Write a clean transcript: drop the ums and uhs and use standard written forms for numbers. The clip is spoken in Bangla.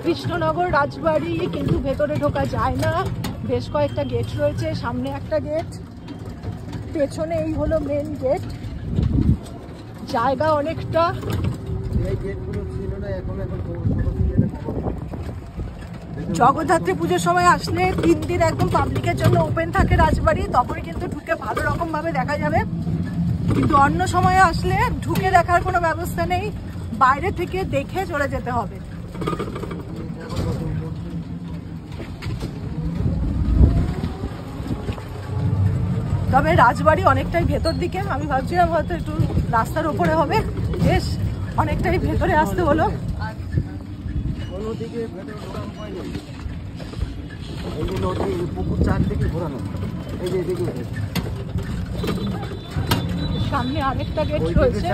কৃষ্ণনগর রাজবাড়ি, কিন্তু ভেতরে ঢোকা যায় না। বেশ কয়েকটা গেট রয়েছে, সামনে একটা গেট, পেছনে এই হলো মেন গেট। জায়গা অনেকটা। জগদ্ধাত্রী পুজোর সময় আসলে 3 দিন একদম পাবলিকের জন্য ওপেন থাকে রাজবাড়ি, তখন কিন্তু ঢুকে ভালো রকম ভাবে দেখা যাবে। কিন্তু অন্য সময়ে আসলে ঢুকে দেখার কোনো ব্যবস্থা নেই, বাইরে থেকে দেখে চলে যেতে হবে। তবে রাজবাড়ি অনেকটাই ভেতর দিকে, আমি ভাবছিলাম হয়তো একটু রাস্তার উপরে হবে, বেশ অনেকটাই ভেতরে আসতে হলো। সামনে আরেকটা গেট রয়েছে।